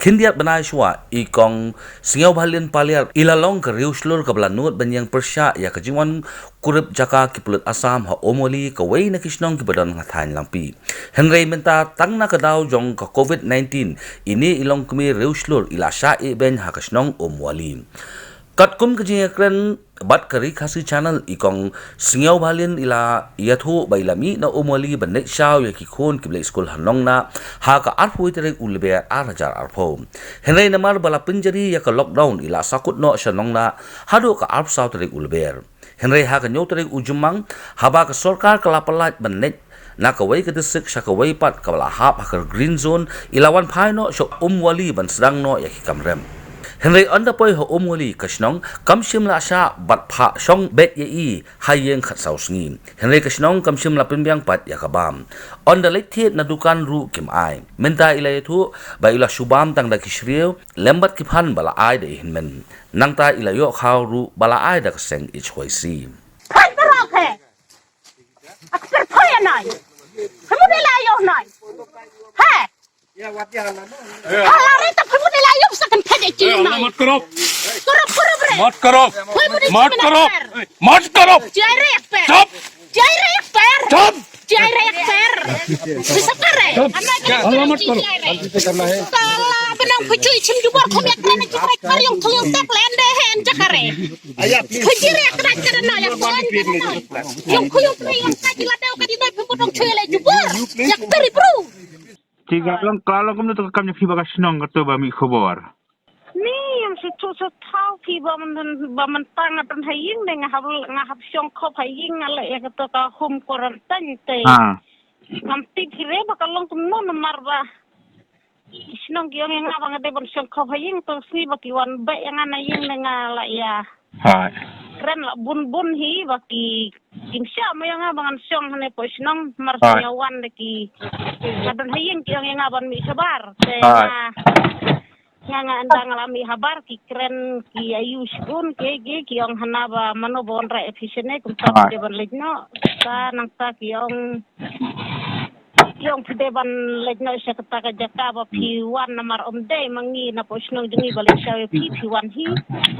Kindiat benai shwa ikong singaw bhalin paliar ilalong ke riuslur ke belanut banyang persya ya kejingwan kurip jaka kipulut asam ha omoli ke wei na kisnong kibadon ngathain lampi. Henry minta tang na kadaw jong ke COVID-19 ini ilong kemi riuslur ila sya ben ha kisnong omwali. Kat kum kejingakren bat kari kasi channel ikong singaw bhalin ila yathu bailami na umwali banek shaw ya kikon kible school hanong na ha ka arpoi tere ulbe arajar arpho henai namar bala penjari ya ka lockdown ila sakut no shanong na hado ka arp saw tere ulber henai ha ka nyo tere ujumang haba ka sarkar kalapalat banek na kawai ka disik sya kawai pat kabala hap ha ka green zone ilawan phai no syo umwali ban sedang no ya kikamrem Henry anda poi ho omwali kasnong kamsim la sha bat pha song bet ye I hayeng khat sau sngi Henry kasnong kamsim la pinbyang pat ya kabam on the late na dukan ru kim ai menta ila thu ba ila shubam tang da kishriu lembat kiphan bala ai de hinmen nangta ila yo khaw ru bala ai da seng ich hoisi phai barok he akser phai anai hamune la yo nai he halare ta hamune la yo sakan phade chi nai मत करो korop re मत करो मत करो मत करो jai re ek per चुप jai re ek per चुप jai re ek per bisa kare anai Allah mat karo kala benang pecui chim jubor khomek lene ki pai kar yong thuyong tek lende hen jakare pejire kra kra na ya bon yong khuyong pre yong ka jila deu ka di doi pemodong chele jubor yak teri bro Tiga kalau kamu tu kami fiba kasnong kata bami khobor. ni yang situ setau pi baman tang apan haying dengan ngahap syong khop haying ngale ya kata ka home quarantine te Ah, nanti kire bakal long kumno nomor ba isnong giong yang abang ade bon syong khop haying to sni bakiwan ba yang ana ying dengan la ya hai. keren lah bun hi baki insya mo yang abangan syong hane po isnong marsanyawan deki kadon haying giong yang aban mi sabar te nga andang alami habar ki keren ki ayus pun ke ki ong hanaba mano bon ra efficiently kum ta de ban legno sa nang ta ki ong pide ban legno sa kata ka jaka ba P1 namar day mangi na po snong jungi balik sa P1 hi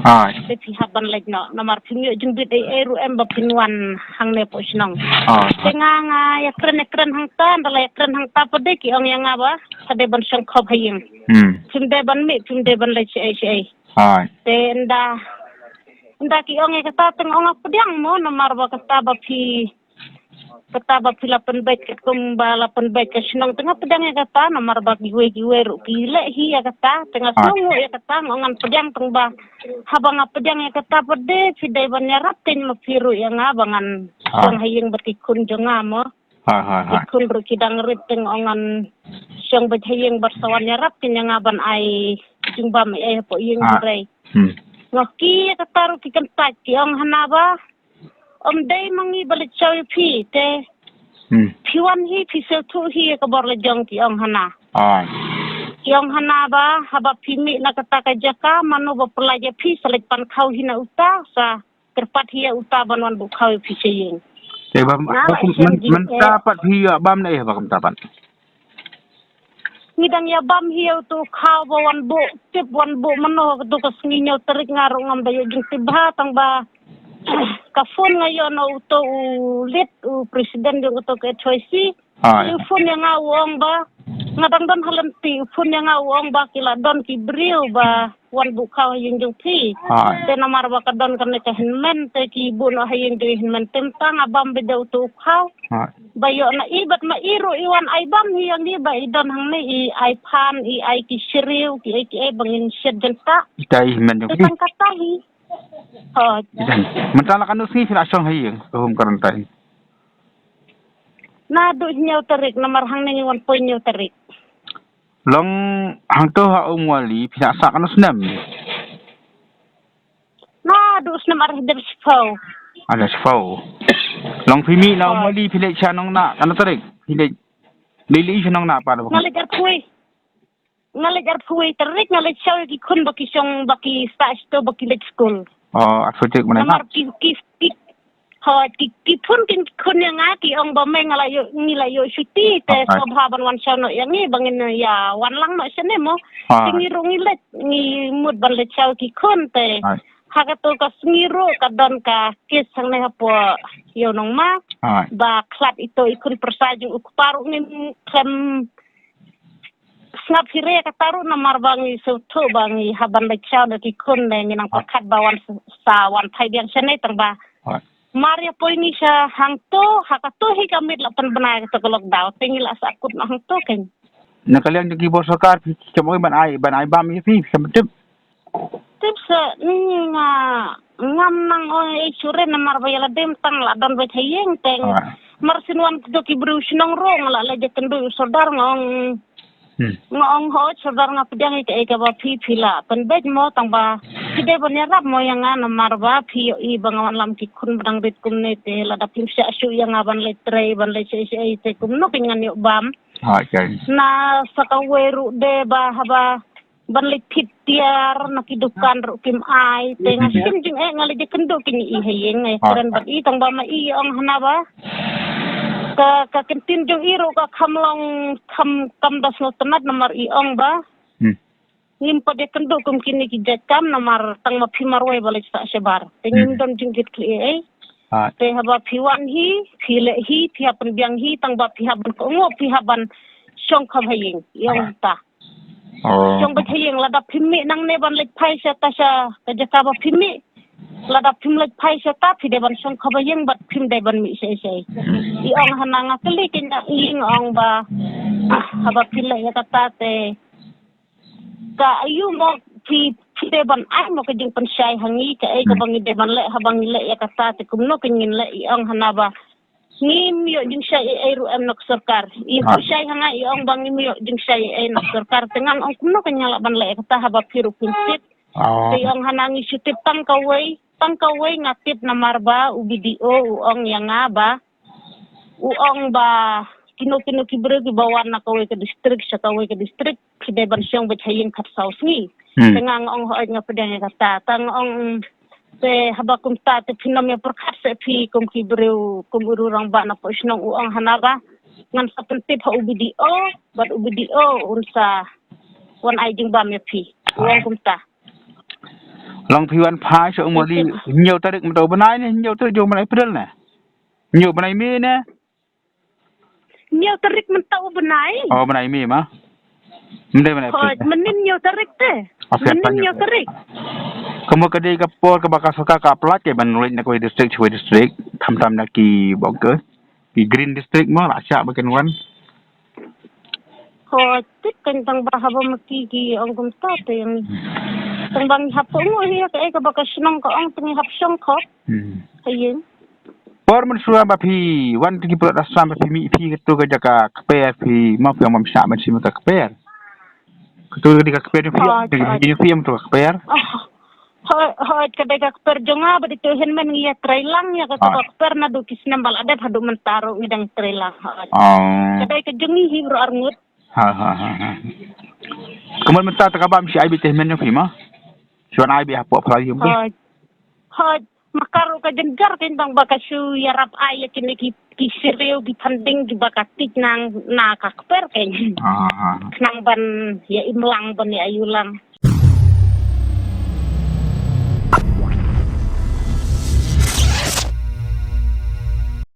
Hai. de pi haban legno namar pimyo jung bit eru em ba P1 hang ne po snong Ah, tenga nga ya keren hang ta ndala ya keren hang ta pa de ki ong yang aba sa de ban syang khop hayeng Pimde ban le ci hai. tenda ki ong kata teng ong pediang mo namar ba kata ba pi lapan baik kum ba lapan baik senang tengah pedang kata namar ba giwe ru le hi ya kata tengah sungu ya kata ngongan pedang teng ba habang pedang kata pede fidai ban nyarap ten ma piru yang abangan yang hayeng berkikun jonga mo Hai. ikun berkidang riteng ongan siyang badhayeng barsawan yarap kanya ban ay jumba may po yung hiray. Ngoki kataru kikan taki ang hanaba day mangi balit siya pi te piwan hi pisel tu hi kabar lejong ki ang hana. Hai. Yang hanaba haba pimi na kataka jaka mano ba pelaja pi salit pan kau hina uta sa terpat hiya uta banwan bu kau pi sayeng. Sebab mendapat hiya bam na iya bakam tapan. Ngidang ya bam hiya tu kau bawan bu tip wan bu mano tu kasnginyo terik ngarong ang bayo jing tibha tang ba kafon ngayon uto ulit presiden yung uto ke choice phone yang awong ba ngadang don halanti phone yang awong ba kila don kibriu ba wan bu kau yung pi te namar ba kadon kan ke hinmen te ki bu no hayeng de hinmen tentang abam beda uto kau bayo na ibat mairu iwan ay bam hiyang di ba idon hang ni ay pan ay kisriu ki bangin syed jenta Dai men yung itang katahi Mentala kan usni sila syong hayeng home quarantine. Nado nyaw tarik namar hang ni 1 point nyaw tarik. Long hang to ha umwali pisa sa kan usnam. Nado usnam arih dari sipau. Ada sfau. Long pimi na umwali pilih siya nong na kan tarik. Pilih lili siya nong na para ba. Ngaligar puwi tarik ngalig siya ki kun baki syong baki stage to baki late school. Oh, asojek mana? Namar ki Hoi ki pun kun yang ki ong ba meng ala yo ngila yo syuti te sobha ban wan chano yang ni bangin ya wan lang no sene mo ngiro ngilet ngi mud ban le chau ki kun te haga to ka ngiro ka don ka kis sang ne hapo yo nong ma ba klat ito ikun persaju ukparu ni klem snap hire ka taru na marbangi soto bangi haban le chau ki kun ne nginang pakat bawan sa wan thai biang sene terba Maria poini sa hangto hakato hi kami lapan benai to lockdown tingil asakut na hangto ken nakaliang di kibo sarkar chamo ban ai bam fi samtip tips nga ngam nang o sure na marbaya dem tang la don be thayeng teng marsinwan do ki brush nong rong la le jekendu sodar ngong ngong ho sodar nga pedang ke ka ba phi phila pen bej mo tang ba kide banya rap mo yang na marba phi i bangawan lam ki kun bang bit kum ne te la da pim sha shu yang aban le trei ban le se te kum no pingan yo bam na sakaweru de ba haba ban le phit tiar na ki dukan ru kim ai te ngasin jing ngale je kendo kini i hayeng ai keren bat i tang ba ma i ong hana ba ka kentin jong iro ka kamlong kam das no tenat nomor i ong ba ngim pa de kendo kum kini ki jakam nomor tang ma phimar wai bale sa sebar tengim don jingkit kli ai te haba phiwan hi phile hi phiapan biang hi tang ba phihaban ko ngo phihaban song kham hayeng yong ta song ba hayeng la da phimmi nang ne ban lek phai sa ta sa ka jaka ba phimmi la da phim lek phai sa ta phi de ban song kham hayeng bat phim de ban mi se i ong hananga kli kin ing ong ba haba phile ya ta te ka ayu mo phi de ban ai mo ka jing pan sai hangi ka ai ka bangi de ban le habang le ya kata te kumno kingin le i ong hanaba ngim yo jing sai ai ru am nok sarkar i sai hanga i ong bangi yo jing sai ai nok sarkar tengang ong kumno kanyala ban le kata haba phiru pinsit te ong hanangi sutip tang kawai ngatip na marba ubidio ong yanga ba ong ba kino ki bre ki bawan na kawai ke distrik sa kawai ke distrik kide ban siang bachayeng khat saus ni tengang ong ho nga pedang kata tang ong te haba kum ta te phinom ya perkhat se phi kum ki breu kum ururang ba na posnong ong hanaba ngan sa pentip ha ubidio unsa wan ai jing ba me phi ong kum ta long phiwan phai so moli nhiều tarik mto banai ne nhiều tarik jo banai pedal ne nhiều banai mi ne nhiều tarik mentau benai banai mi ma mende banai menin nhiều tarik te menin nhiều tarik kamu kadai ka por ka baka soka ka plat ke ban rin na ko district tham na ki bogke ki green district mo rasya baken wan tik tang ba haba maki ki ong kum ta te yang tang bang hapo mo hiya ka baka sinong ka ong tingi hap song ko hayeng por man suwa ba phi wan ki pro rasam ba phi mi phi to ga jaka kper phi ma phi mam sha man sim ka kper to ga di ka kper phi am to kper Hoi kadai ka kper jonga ba dito hen men ngiya trailang ya ka kper na do kisna bal adat hadu mentaro ngidang trailang kadai ka jongi hibro arngut kemudian menta ta ka ba mi ai bi te men phi ma suan ai bi hapo phala yum hoi makaru ka jenggar kentang baka su yarap ay kini ki sireu ki panding ki baka tik nang na ka kper ken nang ban ya imlang ban ya ayulang